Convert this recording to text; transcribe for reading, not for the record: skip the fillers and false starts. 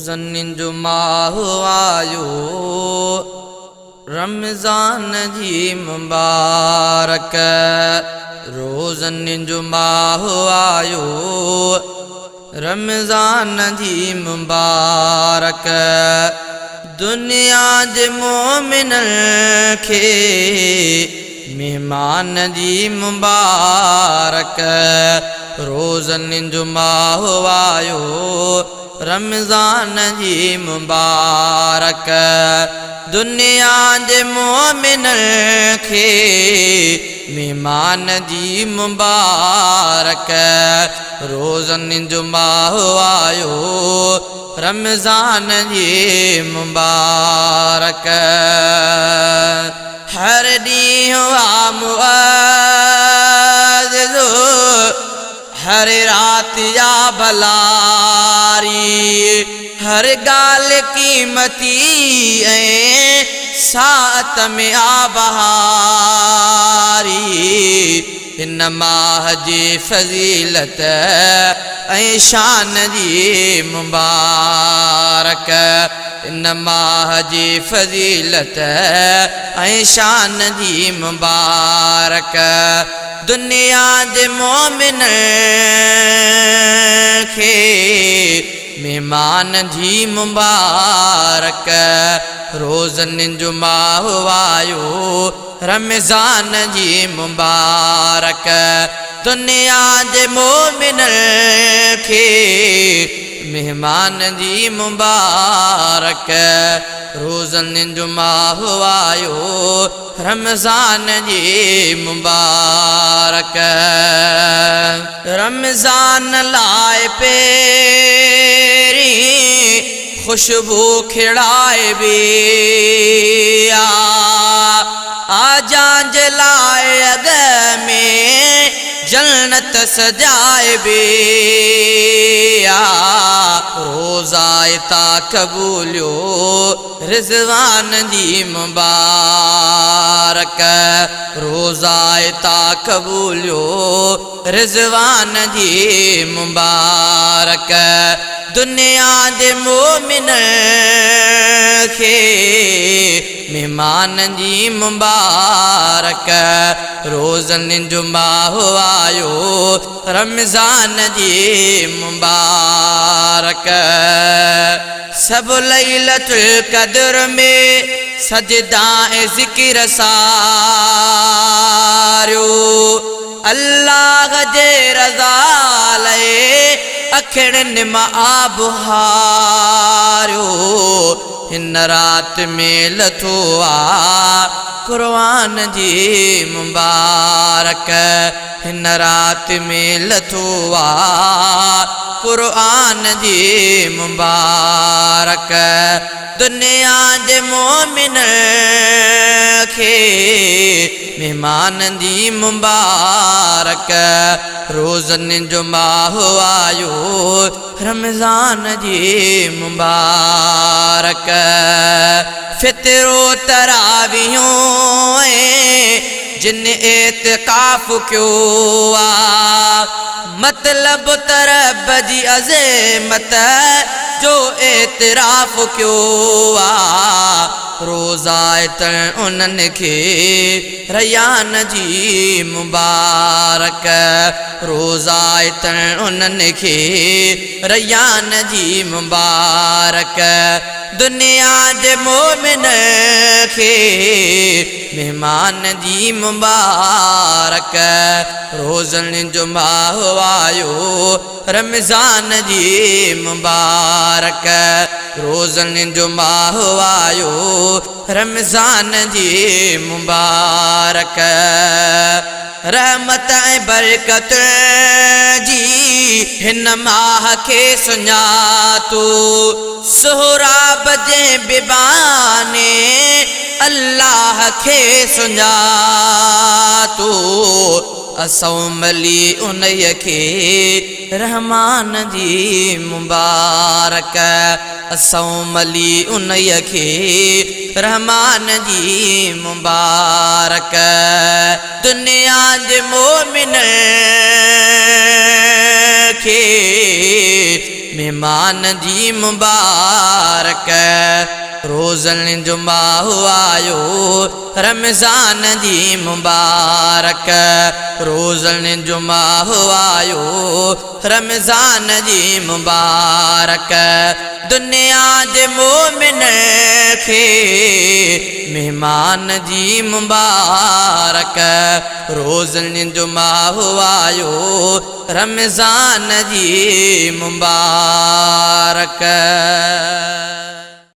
रोज़न जो माह आयो रमज़ान जी मुबारक। रोज़न जो माह आयो रमज़ान जी मुबारक। दुनिया जे मोमिनन खे मेहमान जी मुबारक। रोज़न जो माह आयो रमज़ान जी मुबारक। दुनिया जे मोमिनन खे मेहमान जी मुबारक। रोज़न जो माह आयो रमज़ान जी मुबारक। हर ॾींहुं मुअज़्ज़ो हर रात या भलारी। हर गाल कीमती ऐं सात में बहारी। इन माह जी फज़ीलत ऐं शान जी मुबारक। इन माह जी फज़ीलत ऐं शान जी मुबारक। दुनिया जे मोमिनन खे मेहमान जी मुबारक। रोज़न जो माह आयो रमज़ान जी मुबारक। दुनिया जे मोमिनन खे मेहमान जी मुबारक। रोज़न जो माह आयो रमज़ान जी मुबारक। रमज़ान लाए पेरी खुशबू खिड़ाए बिया। आजा जलाए अग में जन्नत सजाए बिया। रोज़ा ता कबूलियो रिज़वान जी मुबारक। रोज़ा ता कबूलियो रिज़वान जी मुबारक। दुनिया जे मोमिनन खे मेहमान जी मुबारक। रोज़न जो माह आयो रमज़ान जी मुबारक। सब लैलतुल क़द्र में सजदा ऐं ज़िक्र सारियो। अल्लाह जे रज़ा लाइ अखिड़नि मां आब हारियो। हिन रात में लथो आ क़ुर्आन जी मुबारक। हिन रात में लथो आ क़ुर्आन जी मुबारक। दुनिया जे मोमिनन खे मेहमान जी मुबारक। रोज़न जो माह आयो रमज़ान जी मुबारक। फितरो तरावियों जिन एतिकाफ़ क्यो आ। मतलब तरब जी अज़मत जो एतिराफ़ क्यो आ। रोज़ा उन्हनि खे रयान जी मुबारक। रोज़ा उन्हनि खे रयान जी मुबारक। दुनिया जे मोमिनन खे मेहमान जी मुबारक। रोज़न जो माह आयो रमज़ान जी मुबारक। रोज़न जो माह आयो रमज़ान जी मुबारक। रहमत ऐं बरकत जी हिन माह खे सुञातो। सोहराब जे बिबाने अल्लाह खे सुञातो। असौं मली उन्हीअ खे रहमान जी मुबारक। असौं मली उन्हीअ खे रहमान जी मुबारक। दुनिया जे मोमिनन खे मेहमान जी मुबारक रोज़न जुमा आयो रमज़ान जी मुबारक रोज़न जुमा आयो रमज़ान जी मुबारक दुनिया जे मोमिन खे मेहमान जी मुबारक रोज़न जुमा आयो रमज़ान जी मुबारक।